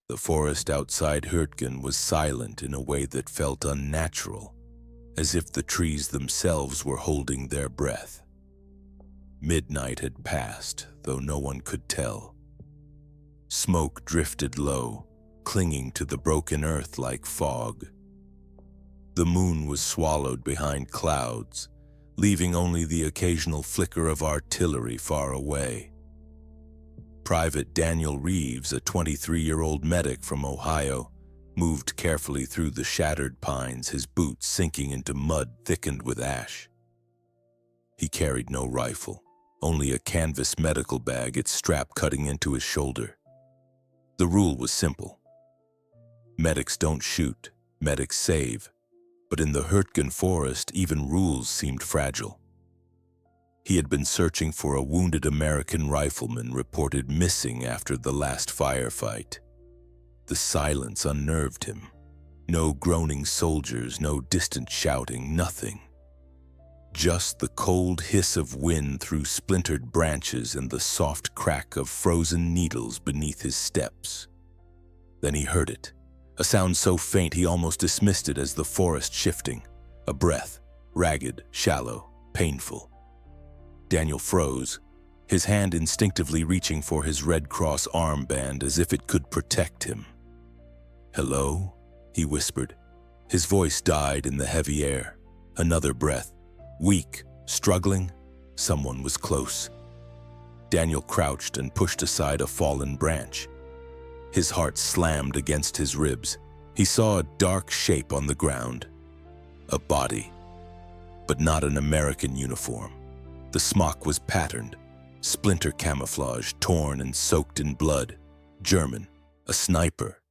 The forest outside Hürtgen was silent in a way that felt unnatural, as if the trees themselves were holding their breath. Midnight had passed, though no one could tell. Smoke drifted low, clinging to the broken earth like fog. The moon was swallowed behind clouds, leaving only the occasional flicker of artillery far away. Private Daniel Reeves, a 23-year-old medic from Ohio, moved carefully through the shattered pines, his boots sinking into mud thickened with ash. He carried no rifle, only a canvas medical bag, its strap cutting into his shoulder. The rule was simple. Medics don't shoot, medics save. But in the Hürtgen Forest, even rules seemed fragile. He had been searching for a wounded American rifleman reported missing after the last firefight. The silence unnerved him. No groaning soldiers, no distant shouting, nothing. Just the cold hiss of wind through splintered branches and the soft crack of frozen needles beneath his steps. Then he heard it. A sound so faint he almost dismissed it as the forest shifting. A breath, ragged, shallow, painful. Daniel froze, his hand instinctively reaching for his Red Cross armband as if it could protect him. "Hello?" he whispered. His voice died in the heavy air. Another breath. Weak, struggling. Someone was close. Daniel crouched and pushed aside a fallen branch. His heart slammed against his ribs. He saw a dark shape on the ground. A body, but not an American uniform. The smock was patterned, splinter camouflage, torn and soaked in blood. German, a sniper.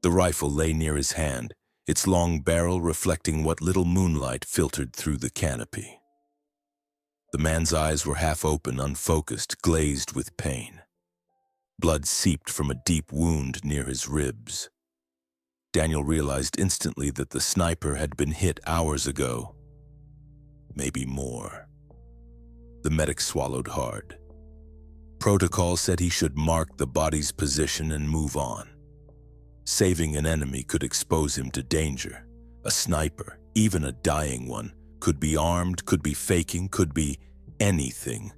The rifle lay near his hand, its long barrel reflecting what little moonlight filtered through the canopy. The man's eyes were half open, unfocused, glazed with pain. Blood seeped from a deep wound near his ribs. Daniel realized instantly that the sniper had been hit hours ago. Maybe more. The medic swallowed hard. Protocol said he should mark the body's position and move on. Saving an enemy could expose him to danger. A sniper, even a dying one, could be armed, could be faking, could be anything.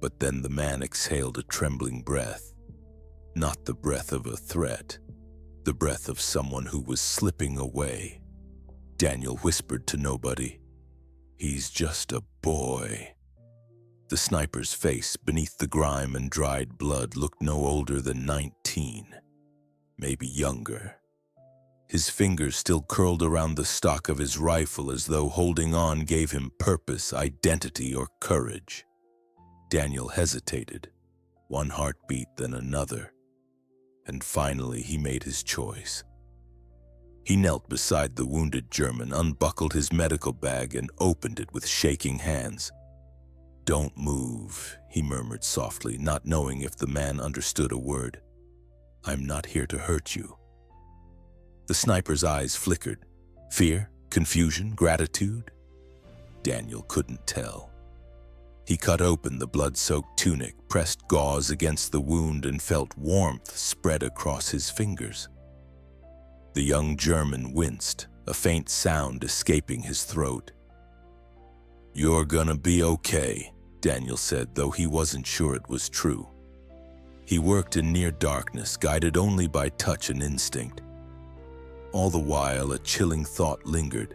But then the man exhaled a trembling breath. Not the breath of a threat, the breath of someone who was slipping away. Daniel whispered to nobody, "He's just a boy." The sniper's face, beneath the grime and dried blood, looked no older than 19, maybe younger. His fingers still curled around the stock of his rifle as though holding on gave him purpose, identity, or courage. Daniel hesitated, one heartbeat then another, and finally he made his choice. He knelt beside the wounded German, unbuckled his medical bag, and opened it with shaking hands. "Don't move," he murmured softly, not knowing if the man understood a word. "I'm not here to hurt you." The sniper's eyes flickered. Fear, confusion, gratitude? Daniel couldn't tell. He cut open the blood-soaked tunic, pressed gauze against the wound, and felt warmth spread across his fingers. The young German winced, a faint sound escaping his throat. "You're gonna be okay," Daniel said, though he wasn't sure it was true. He worked in near darkness, guided only by touch and instinct. All the while, a chilling thought lingered.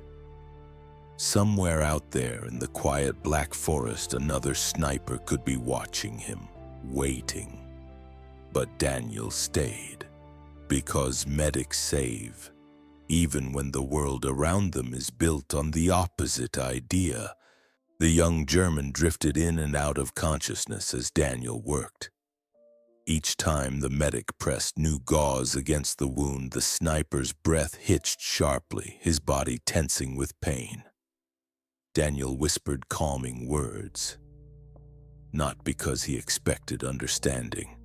Somewhere out there in the quiet black forest, another sniper could be watching him, waiting. But Daniel stayed, because medics save, even when the world around them is built on the opposite idea. The young German drifted in and out of consciousness as Daniel worked. Each time the medic pressed new gauze against the wound, the sniper's breath hitched sharply, his body tensing with pain. Daniel whispered calming words, not because he expected understanding,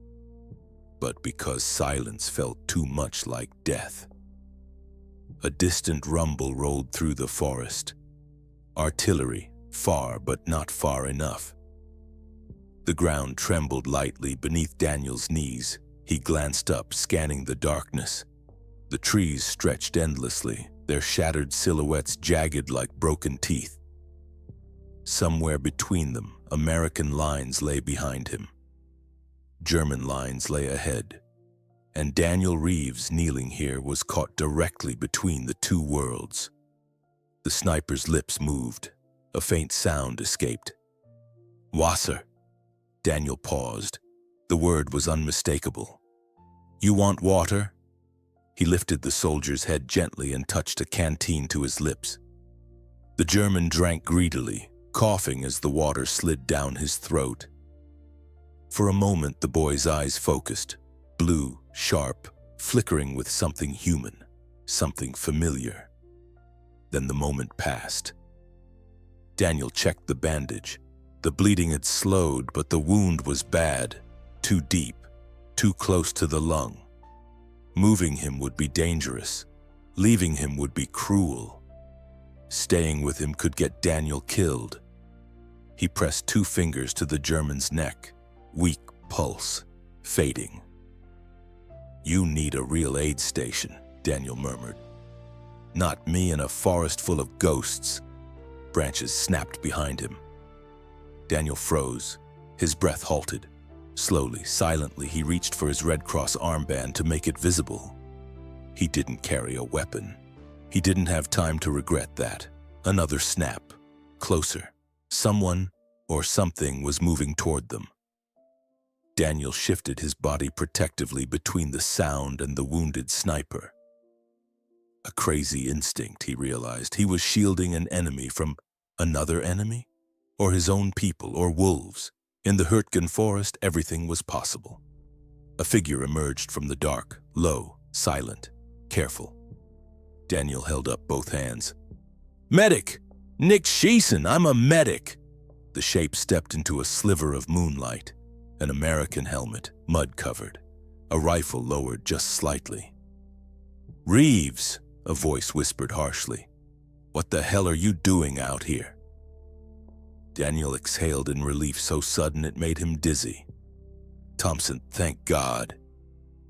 but because silence felt too much like death. A distant rumble rolled through the forest. Artillery, far but not far enough. The ground trembled lightly beneath Daniel's knees. He glanced up, scanning the darkness. The trees stretched endlessly, their shattered silhouettes jagged like broken teeth. Somewhere between them, American lines lay behind him. German lines lay ahead, and Daniel Reeves, kneeling here, was caught directly between the two worlds. The sniper's lips moved. A faint sound escaped. "Wasser." Daniel paused. The word was unmistakable. "You want water?" He lifted the soldier's head gently and touched a canteen to his lips. The German drank greedily, coughing as the water slid down his throat. For a moment, the boy's eyes focused, blue, sharp, flickering with something human, something familiar. Then the moment passed. Daniel checked the bandage. The bleeding had slowed, but the wound was bad, too deep, too close to the lung. Moving him would be dangerous. Leaving him would be cruel. Staying with him could get Daniel killed. He pressed 2 fingers to the German's neck. Weak pulse, fading. "You need a real aid station," Daniel murmured. "Not me in a forest full of ghosts." Branches snapped behind him. Daniel froze. His breath halted. Slowly, silently, he reached for his Red Cross armband to make it visible. He didn't carry a weapon. He didn't have time to regret that. Another snap. Closer. Someone or something was moving toward them. Daniel shifted his body protectively between the sound and the wounded sniper. A crazy instinct, he realized. He was shielding an enemy from another enemy? Or his own people, or wolves. In the Hürtgen Forest, everything was possible. A figure emerged from the dark, low, silent, careful. Daniel held up both hands. "Medic! Nick Sheeson, I'm a medic!" The shape stepped into a sliver of moonlight. An American helmet, mud-covered. A rifle lowered just slightly. "Reeves," a voice whispered harshly. "What the hell are you doing out here?" Daniel exhaled in relief so sudden it made him dizzy. "Thompson, thank God."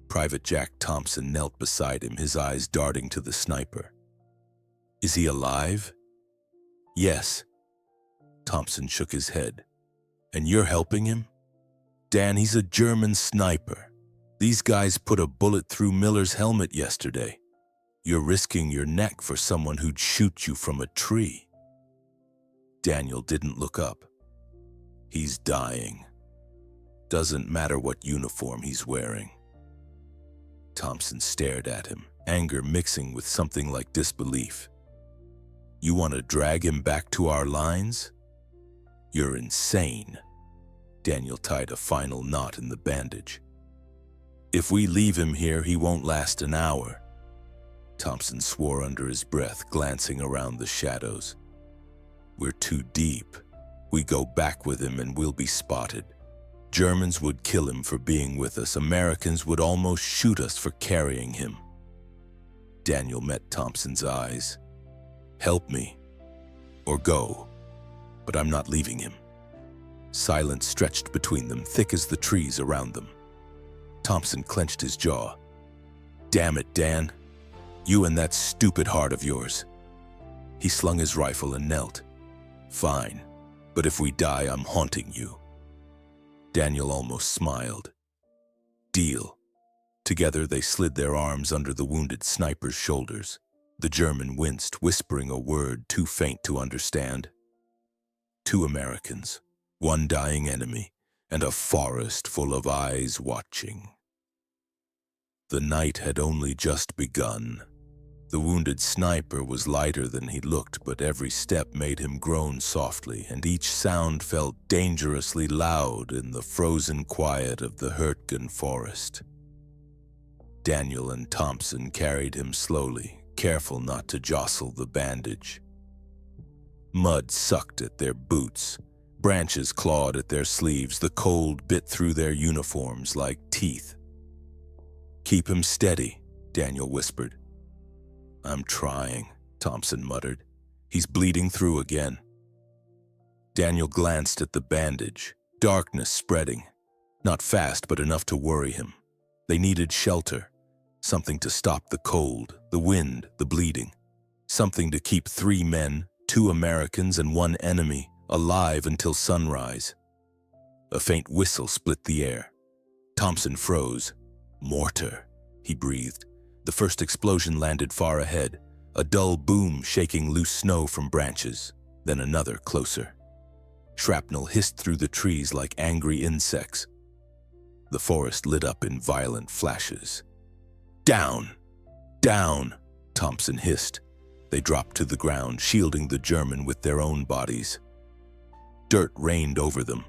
Private Jack Thompson knelt beside him, his eyes darting to the sniper. "Is he alive?" "Yes." Thompson shook his head. "And you're helping him?" "Dan, he's a German sniper. These guys put a bullet through Miller's helmet yesterday. You're risking your neck for someone who'd shoot you from a tree." Daniel didn't look up. "He's dying. Doesn't matter what uniform he's wearing." Thompson stared at him, anger mixing with something like disbelief. "You want to drag him back to our lines? You're insane." Daniel tied a final knot in the bandage. "If we leave him here, he won't last an hour." Thompson swore under his breath, glancing around the shadows. "We're too deep. We go back with him and we'll be spotted. Germans would kill him for being with us. Americans would almost shoot us for carrying him." Daniel met Thompson's eyes. "Help me, or go, but I'm not leaving him." Silence stretched between them, thick as the trees around them. Thompson clenched his jaw. "Damn it, Dan. You and that stupid heart of yours." He slung his rifle and knelt. "Fine, but if we die, I'm haunting you." Daniel almost smiled. "Deal." Together, they slid their arms under the wounded sniper's shoulders. The German winced, whispering a word too faint to understand. 2 Americans. 1 dying enemy, and a forest full of eyes watching. The night had only just begun. The wounded sniper was lighter than he looked, but every step made him groan softly, and each sound felt dangerously loud in the frozen quiet of the Hürtgen Forest. Daniel and Thompson carried him slowly, careful not to jostle the bandage. Mud sucked at their boots. Branches clawed at their sleeves. The cold bit through their uniforms like teeth. "Keep him steady," Daniel whispered. "I'm trying," Thompson muttered. "He's bleeding through again." Daniel glanced at the bandage. Darkness spreading. Not fast, but enough to worry him. They needed shelter, something to stop the cold, the wind, the bleeding, something to keep 3 men, 2 Americans and 1 enemy, alive until sunrise. A faint whistle split the air. Thompson froze. "Mortar," he breathed. The first explosion landed far ahead, a dull boom shaking loose snow from branches, then another closer. Shrapnel hissed through the trees like angry insects. The forest lit up in violent flashes. "Down! Down!" Thompson hissed. They dropped to the ground, shielding the German with their own bodies. Dirt rained over them.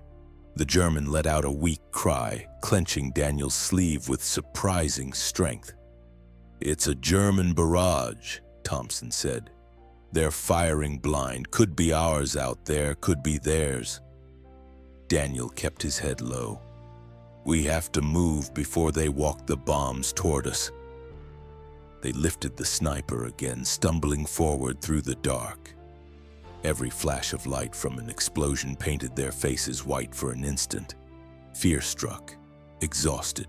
The German let out a weak cry, clenching Daniel's sleeve with surprising strength. "It's a German barrage," Thompson said. "They're firing blind. Could be ours out there, could be theirs." Daniel kept his head low. "We have to move before they walk the bombs toward us." They lifted the sniper again, stumbling forward through the dark. Every flash of light from an explosion painted their faces white for an instant. Fear-struck, exhausted,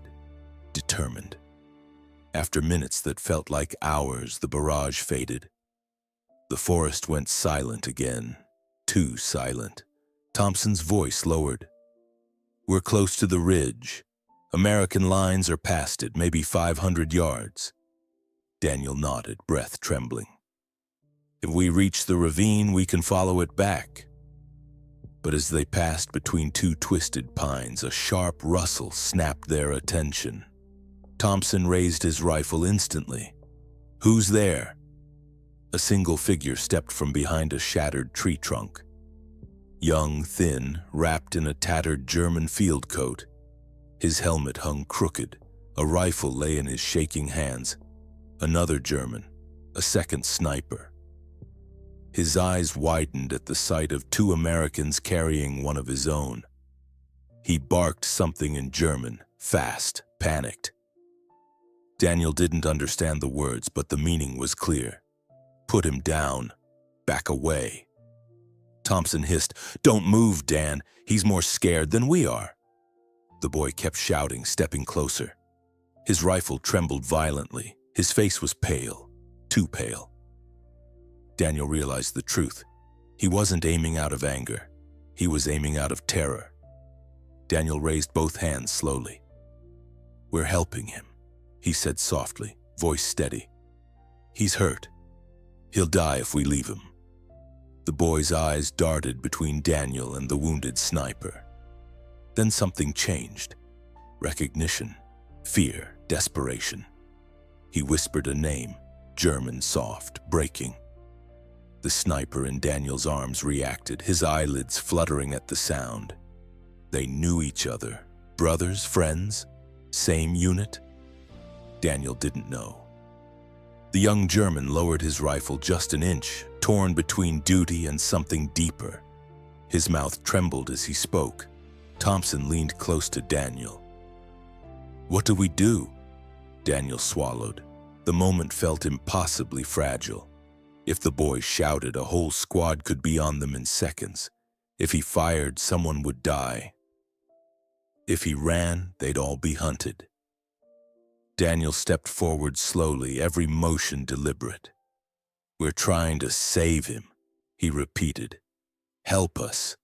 determined. After minutes that felt like hours, the barrage faded. The forest went silent again, too silent. Thompson's voice lowered. "We're close to the ridge. American lines are past it, maybe 500 yards. Daniel nodded, breath trembling. "If we reach the ravine, we can follow it back." But as they passed between 2 twisted pines, a sharp rustle snapped their attention. Thompson raised his rifle instantly. "Who's there?" A single figure stepped from behind a shattered tree trunk. Young, thin, wrapped in a tattered German field coat. His helmet hung crooked. A rifle lay in his shaking hands. Another German, a second sniper. His eyes widened at the sight of 2 Americans carrying one of his own. He barked something in German, fast, panicked. Daniel didn't understand the words, but the meaning was clear. "Put him down. Back away." Thompson hissed, "Don't move, Dan. He's more scared than we are." The boy kept shouting, stepping closer. His rifle trembled violently. His face was pale, too pale. Daniel realized the truth. He wasn't aiming out of anger. He was aiming out of terror. Daniel raised both hands slowly. "We're helping him," he said softly, voice steady. "He's hurt. He'll die if we leave him." The boy's eyes darted between Daniel and the wounded sniper. Then something changed. Recognition, fear, desperation. He whispered a name, German soft, breaking. The sniper in Daniel's arms reacted, his eyelids fluttering at the sound. They knew each other. Brothers, friends, same unit? Daniel didn't know. The young German lowered his rifle just an inch, torn between duty and something deeper. His mouth trembled as he spoke. Thompson leaned close to Daniel. "What do we do?" Daniel swallowed. The moment felt impossibly fragile. If the boy shouted, a whole squad could be on them in seconds. If he fired, someone would die. If he ran, they'd all be hunted. Daniel stepped forward slowly, every motion deliberate. "We're trying to save him," he repeated. "Help us."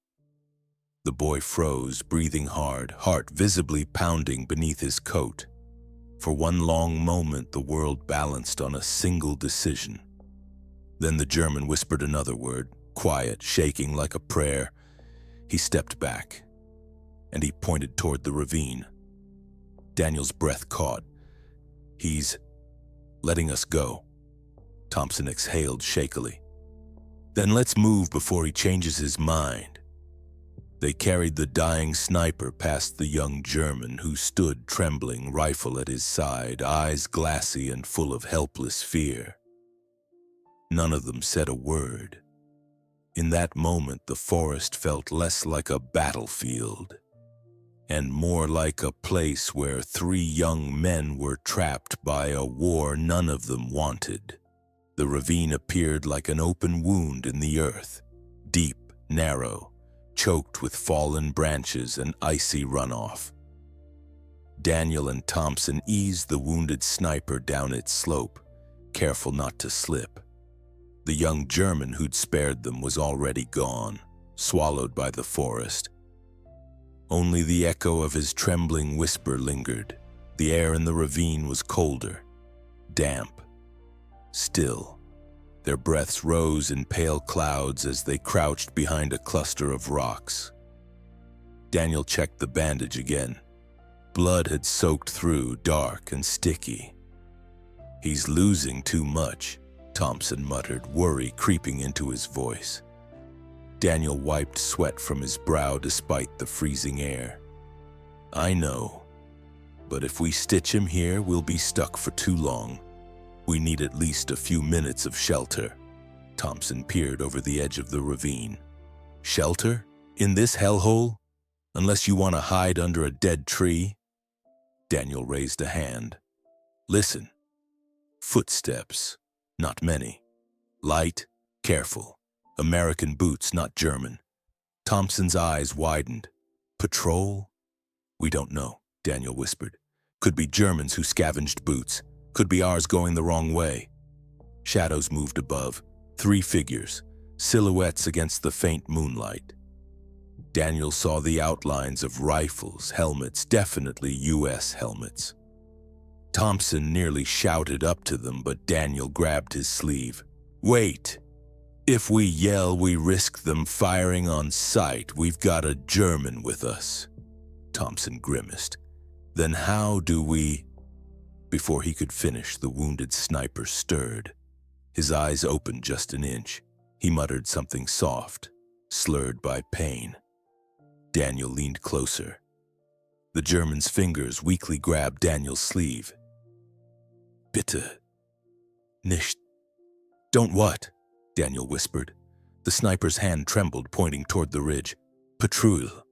The boy froze, breathing hard, heart visibly pounding beneath his coat. For one long moment, the world balanced on a single decision. Then the German whispered another word, quiet, shaking like a prayer. He stepped back, and he pointed toward the ravine. Daniel's breath caught. "He's letting us go." Thompson exhaled shakily. "Then let's move before he changes his mind." They carried the dying sniper past the young German, who stood trembling, rifle at his side, eyes glassy and full of helpless fear. None of them said a word. In that moment, the forest felt less like a battlefield and more like a place where 3 young men were trapped by a war none of them wanted. The ravine appeared like an open wound in the earth, deep, narrow, choked with fallen branches and icy runoff. Daniel and Thompson eased the wounded sniper down its slope, careful not to slip. The young German who'd spared them was already gone, swallowed by the forest. Only the echo of his trembling whisper lingered. The air in the ravine was colder, damp, still. Their breaths rose in pale clouds as they crouched behind a cluster of rocks. Daniel checked the bandage again. Blood had soaked through, dark and sticky. "He's losing too much," Thompson muttered, worry creeping into his voice. Daniel wiped sweat from his brow despite the freezing air. "I know, but if we stitch him here, we'll be stuck for too long. We need at least a few minutes of shelter." Thompson peered over the edge of the ravine. "Shelter? In this hellhole? Unless you want to hide under a dead tree?" Daniel raised a hand. "Listen." Footsteps. Not many. Light, careful. American boots, not German. Thompson's eyes widened. "Patrol?" "We don't know," Daniel whispered. "Could be Germans who scavenged boots. Could be ours going the wrong way." Shadows moved above. 3 figures, silhouettes against the faint moonlight. Daniel saw the outlines of rifles, helmets, definitely U.S. helmets. Thompson nearly shouted up to them, but Daniel grabbed his sleeve. "Wait! If we yell, we risk them firing on sight. We've got a German with us." Thompson grimaced. "Then how do we—" Before he could finish, the wounded sniper stirred. His eyes opened just an inch. He muttered something soft, slurred by pain. Daniel leaned closer. The German's fingers weakly grabbed Daniel's sleeve. "Bitte. Nicht." "Don't what?" Daniel whispered. The sniper's hand trembled, pointing toward the ridge. "Patrouille.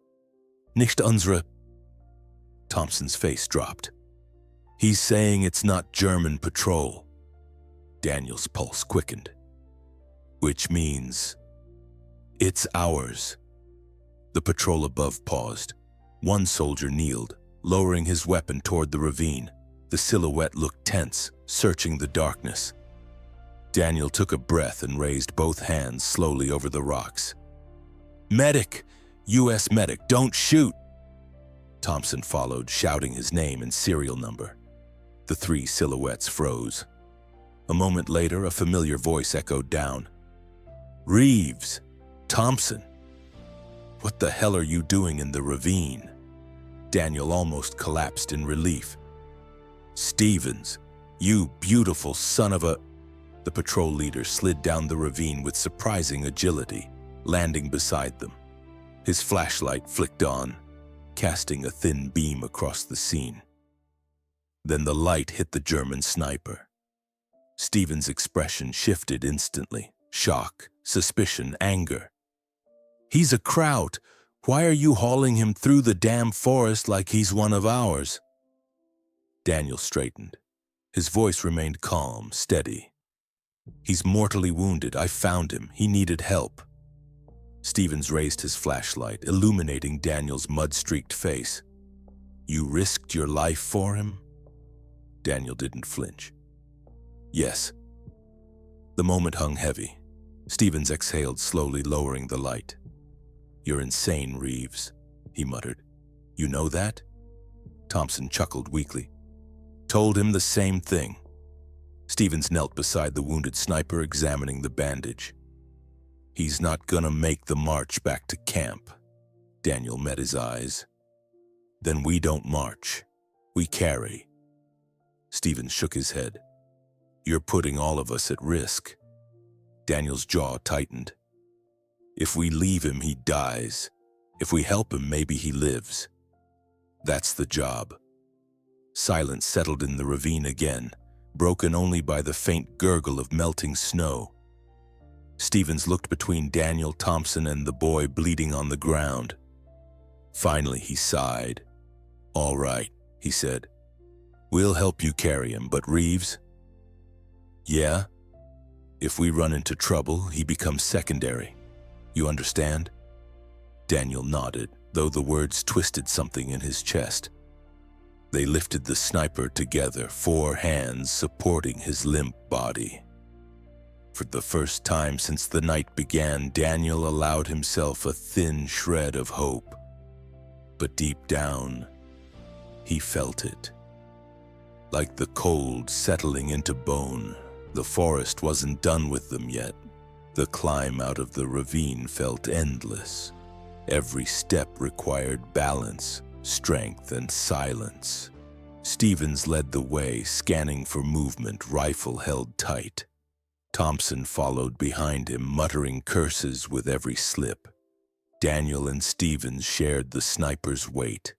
Nicht unsere—" Thompson's face dropped. "He's saying it's not German patrol." Daniel's pulse quickened. "Which means it's ours." The patrol above paused. One soldier kneeled, lowering his weapon toward the ravine. The silhouette looked tense, searching the darkness. Daniel took a breath and raised both hands slowly over the rocks. "Medic! U.S. medic, don't shoot!" Thompson followed, shouting his name and serial number. The 3 silhouettes froze. A moment later, a familiar voice echoed down. "Reeves! Thompson! What the hell are you doing in the ravine?" Daniel almost collapsed in relief. "Stevens, you beautiful son of a—" The patrol leader slid down the ravine with surprising agility, landing beside them. His flashlight flicked on, casting a thin beam across the scene. Then the light hit the German sniper. Stevens' expression shifted instantly. Shock, suspicion, anger. "He's a Kraut. Why are you hauling him through the damn forest like he's one of ours?" Daniel straightened. His voice remained calm, steady. "He's mortally wounded. I found him. He needed help." Stevens raised his flashlight, illuminating Daniel's mud-streaked face. "You risked your life for him?" Daniel didn't flinch. "Yes." The moment hung heavy. Stevens exhaled slowly, lowering the light. "You're insane, Reeves," he muttered. "You know that?" Thompson chuckled weakly. "Told him the same thing." Stevens knelt beside the wounded sniper, examining the bandage. "He's not gonna make the march back to camp." Daniel met his eyes. "Then we don't march. We carry." Stevens shook his head. "You're putting all of us at risk." Daniel's jaw tightened. "If we leave him, he dies. If we help him, maybe he lives. That's the job." Silence settled in the ravine again, broken only by the faint gurgle of melting snow. Stevens looked between Daniel, Thompson, and the boy bleeding on the ground. Finally, he sighed. "All right," he said. "We'll help you carry him, but Reeves?" "Yeah? If we run into trouble, he becomes secondary. You understand?" Daniel nodded, though the words twisted something in his chest. They lifted the sniper together, 4 hands supporting his limp body. For the first time since the night began, Daniel allowed himself a thin shred of hope. But deep down, he felt it. Like the cold settling into bone, the forest wasn't done with them yet. The climb out of the ravine felt endless. Every step required balance, strength, and silence. Stevens led the way, scanning for movement, rifle held tight. Thompson followed behind him, muttering curses with every slip. Daniel and Stevens shared the sniper's weight,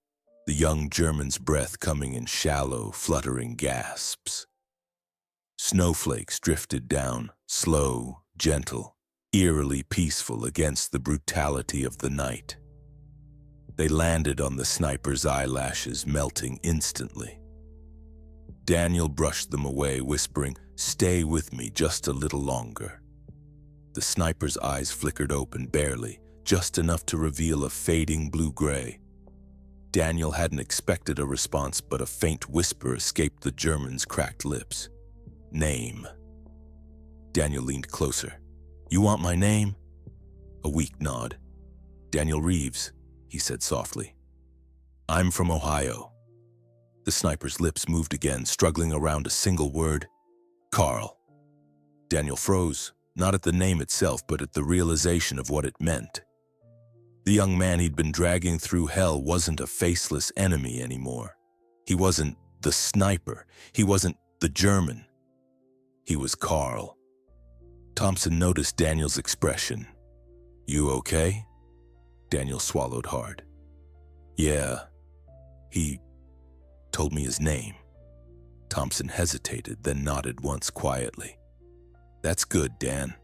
the young German's breath coming in shallow, fluttering gasps. Snowflakes drifted down, slow, gentle, eerily peaceful against the brutality of the night. They landed on the sniper's eyelashes, melting instantly. Daniel brushed them away, whispering, "Stay with me just a little longer." The sniper's eyes flickered open, barely, just enough to reveal a fading blue-gray. Daniel hadn't expected a response, but a faint whisper escaped the German's cracked lips. "Name." Daniel leaned closer. "You want my name?" A weak nod. "Daniel Reeves," he said softly. "I'm from Ohio." The sniper's lips moved again, struggling around a single word. "Carl." Daniel froze, not at the name itself, but at the realization of what it meant. The young man he'd been dragging through hell wasn't a faceless enemy anymore. He wasn't the sniper. He wasn't the German. He was Carl. Thompson noticed Daniel's expression. "You okay?" Daniel swallowed hard. "Yeah. He told me his name." Thompson hesitated, then nodded once quietly. "That's good, Dan.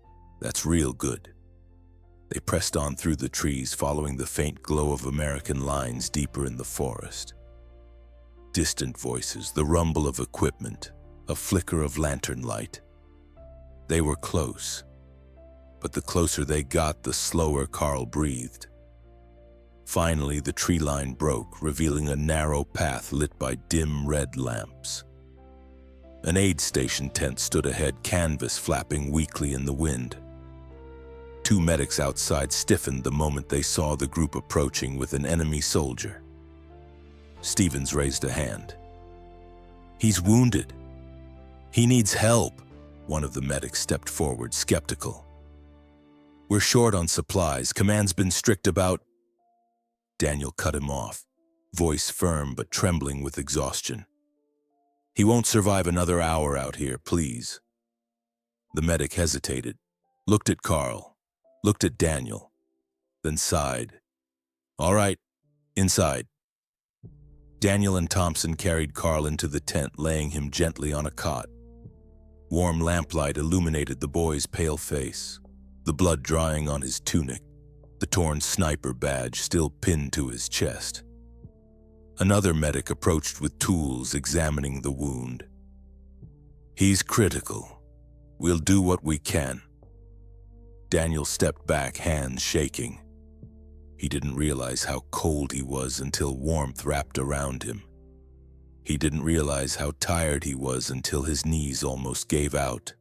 That's real good." They pressed on through the trees, following the faint glow of American lines deeper in the forest. Distant voices, the rumble of equipment, a flicker of lantern light. They were close, but the closer they got, the slower Carl breathed. Finally, the tree line broke, revealing a narrow path lit by dim red lamps. An aid station tent stood ahead, canvas flapping weakly in the wind. 2 medics outside stiffened the moment they saw the group approaching with an enemy soldier. Stevens raised a hand. "He's wounded. He needs help." One of the medics stepped forward, skeptical. "We're short on supplies. Command's been strict about—" Daniel cut him off, voice firm but trembling with exhaustion. "He won't survive another hour out here, please." The medic hesitated, looked at Carl, looked at Daniel, then sighed. "All right, inside." Daniel and Thompson carried Carl into the tent, laying him gently on a cot. Warm lamplight illuminated the boy's pale face, the blood drying on his tunic, the torn sniper badge still pinned to his chest. Another medic approached with tools, examining the wound. "He's critical. We'll do what we can." Daniel stepped back, hands shaking. He didn't realize how cold he was until warmth wrapped around him. He didn't realize how tired he was until his knees almost gave out.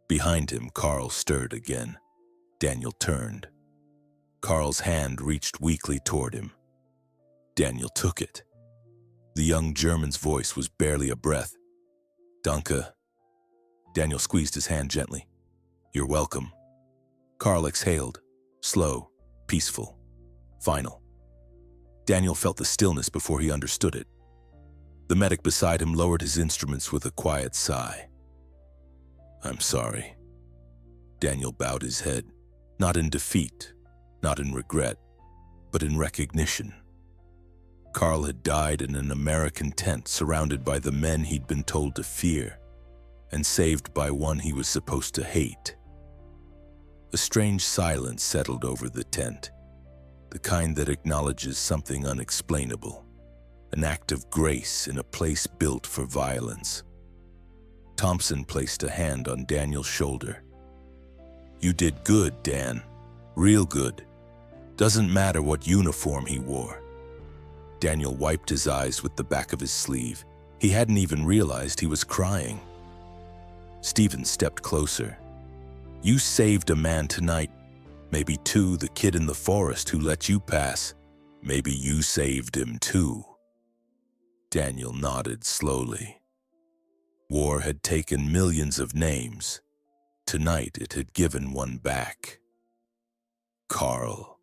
Behind him, Carl stirred again. Daniel turned. Carl's hand reached weakly toward him. Daniel took it. The young German's voice was barely a breath. "Danke." Daniel squeezed his hand gently. "You're welcome." Carl exhaled, slow, peaceful, final. Daniel felt the stillness before he understood it. The medic beside him lowered his instruments with a quiet sigh. "I'm sorry." Daniel bowed his head, not in defeat, not in regret, but in recognition. Carl had died in an American tent, surrounded by the men he'd been told to fear, and saved by one he was supposed to hate. A strange silence settled over the tent, the kind that acknowledges something unexplainable, an act of grace in a place built for violence. Thompson placed a hand on Daniel's shoulder. "You did good, Dan. Real good. Doesn't matter what uniform he wore." Daniel wiped his eyes with the back of his sleeve. He hadn't even realized he was crying. Stephen stepped closer. "You saved a man tonight. Maybe two, the kid in the forest who let you pass. Maybe you saved him too." Daniel nodded slowly. War had taken millions of names. Tonight it had given one back. Carl.